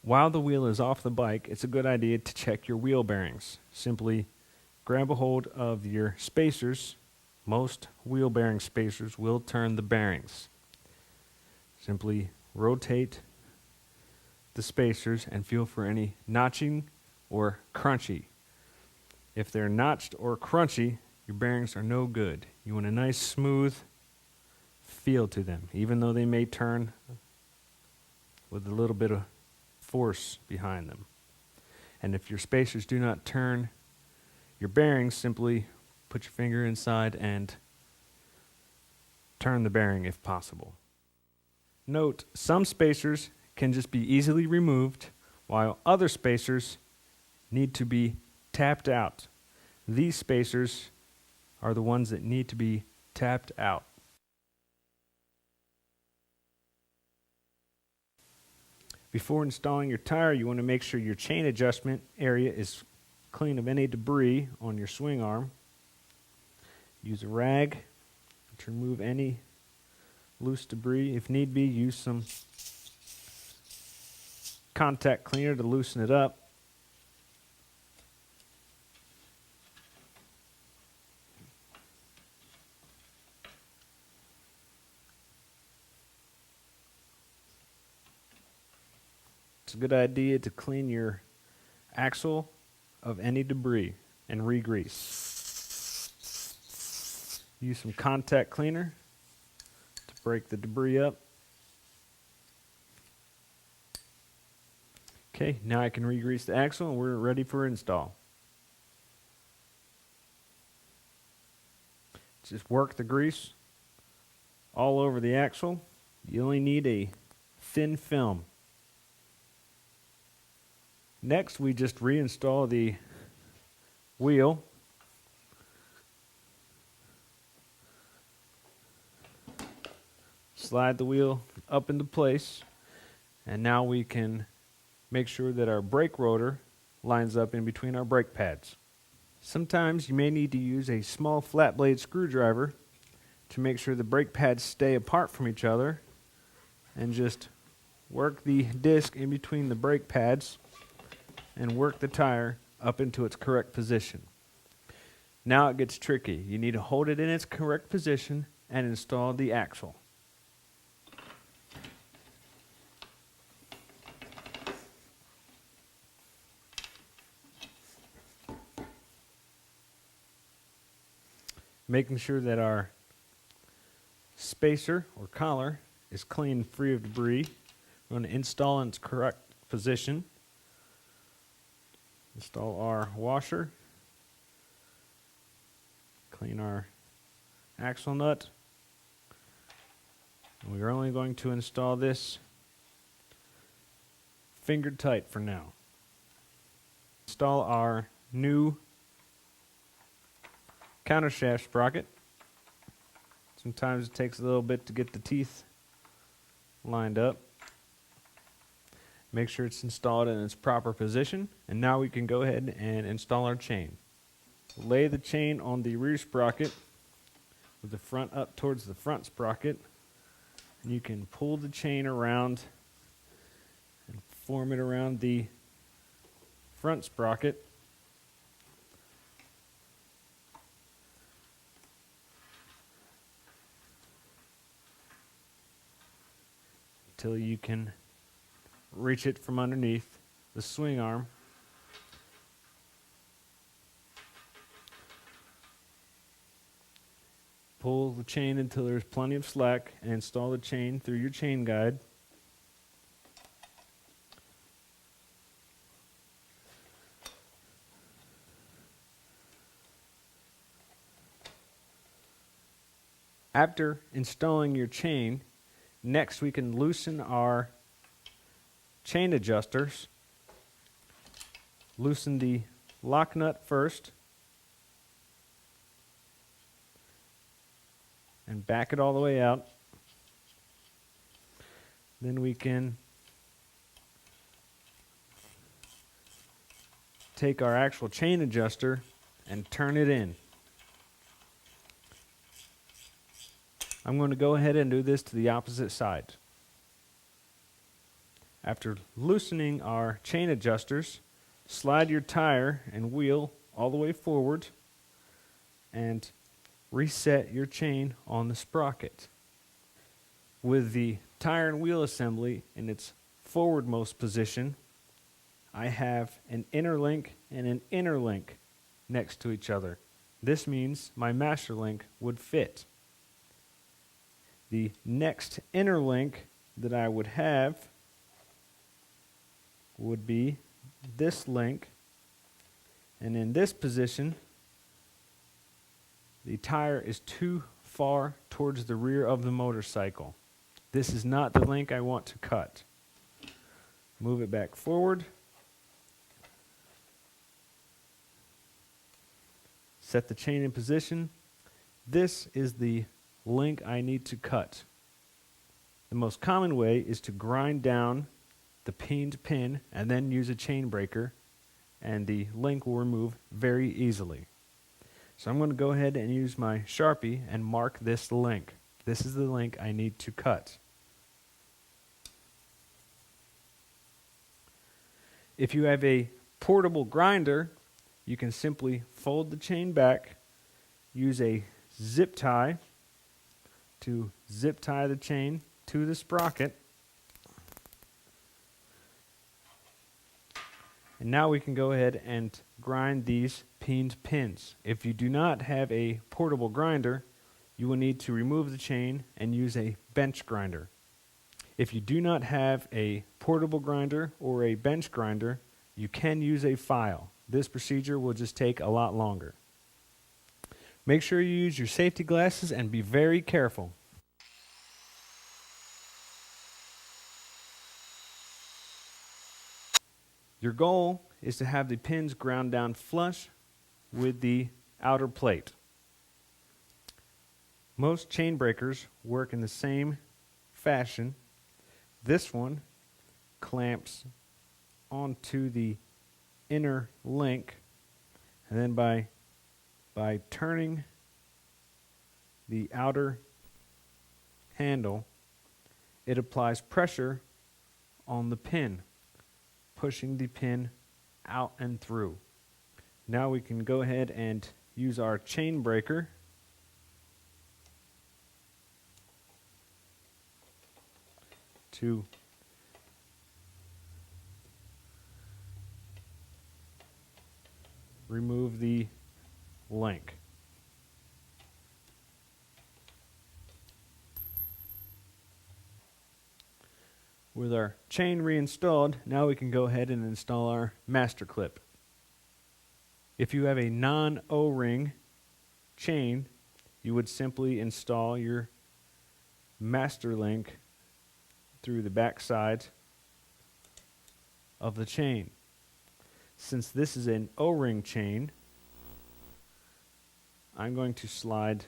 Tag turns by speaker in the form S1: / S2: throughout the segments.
S1: While the wheel is off the bike, it's a good idea to check your wheel bearings. Simply grab a hold of your spacers. Most wheel bearing spacers will turn the bearings. Simply rotate the spacers and feel for any notching or crunchy. If they're notched or crunchy, your bearings are no good. You want a nice smooth feel to them, even though they may turn with a little bit of force behind them. And if your spacers do not turn your bearings, simply put your finger inside and turn the bearing if possible. Note, some spacers can just be easily removed, while other spacers need to be tapped out. These spacers are the ones that need to be tapped out. Before installing your tire, you want to make sure your chain adjustment area is clean of any debris on your swing arm. Use a rag to remove any loose debris. If need be, use some contact cleaner to loosen it up. It's a good idea to clean your axle of any debris and re-grease. Use some contact cleaner to break the debris up. Okay, now I can re-grease the axle and we're ready for install. Just work the grease all over the axle. You only need a thin film. Next, we just reinstall the wheel. Slide the wheel up into place, and now we can make sure that our brake rotor lines up in between our brake pads. Sometimes you may need to use a small flat blade screwdriver to make sure the brake pads stay apart from each other, and just work the disc in between the brake pads and work the tire up into its correct position. Now it gets tricky. You need to hold it in its correct position and install the axle. Making sure that our spacer or collar is clean, free of debris. We're going to install in its correct position. Install our washer. Clean our axle nut. And we're only going to install this finger tight for now. Install our new countershaft sprocket. Sometimes it takes a little bit to get the teeth lined up. Make sure it's installed in its proper position, and now we can go ahead and install our chain. Lay the chain on the rear sprocket with the front up towards the front sprocket, and you can pull the chain around and form it around the front sprocket. Until you can reach it from underneath the swing arm. Pull the chain until there's plenty of slack and install the chain through your chain guide. After installing your chain, next we can loosen our chain adjusters. Loosen the lock nut first and back it all the way out. Then we can take our actual chain adjuster and turn it in. I'm going to go ahead and do this to the opposite side. After loosening our chain adjusters, slide your tire and wheel all the way forward and reset your chain on the sprocket. With the tire and wheel assembly in its forwardmost position, I have an inner link and an inner link next to each other. This means my master link would fit. The next inner link that I would have would be this link, and in this position the tire is too far towards the rear of the motorcycle. This is not the link I want to cut. Move it back forward. Set the chain in position. This is the link I need to cut. The most common way is to grind down the peened pin and then use a chain breaker, and the link will remove very easily. So I'm going to go ahead and use my Sharpie and mark this link. This is the link I need to cut. If you have a portable grinder, you can simply fold the chain back, use a zip tie to zip tie the chain to the sprocket, and now we can go ahead and grind these peened pins. If you do not have a portable grinder, you will need to remove the chain and use a bench grinder. If you do not have a portable grinder or a bench grinder, you can use a file. This procedure will just take a lot longer. Make sure you use your safety glasses and be very careful. Your goal is to have the pins ground down flush with the outer plate. Most chain breakers work in the same fashion. This one clamps onto the inner link, and then by turning the outer handle, it applies pressure on the pin, pushing the pin out and through. Now we can go ahead and use our chain breaker to remove the link. With our chain reinstalled, now we can go ahead and install our master clip. If you have a non-O-ring chain, you would simply install your master link through the back side of the chain. Since this is an O-ring chain, I'm going to slide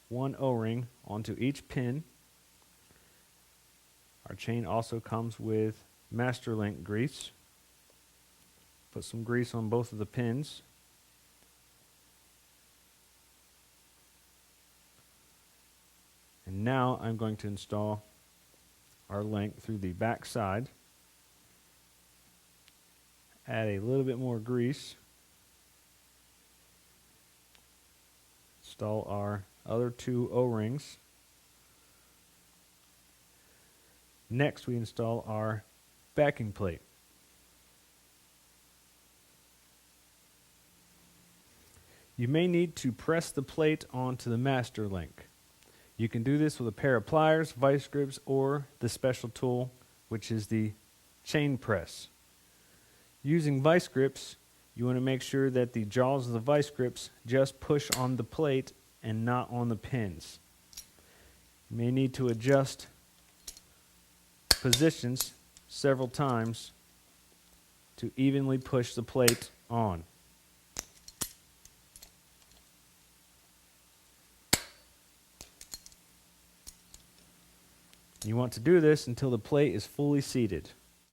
S1: one O-ring onto each pin. Our chain also comes with master link grease. Put some grease on both of the pins. And now I'm going to install our link through the back side. Add a little bit more grease. Install our other two O-rings. Next, we install our backing plate. You may need to press the plate onto the master link. You can do this with a pair of pliers, vice grips, or the special tool, which is the chain press. Using vice grips, you want to make sure that the jaws of the vice grips just push on the plate and not on the pins. You may need to adjust positions several times to evenly push the plate on. You want to do this until the plate is fully seated.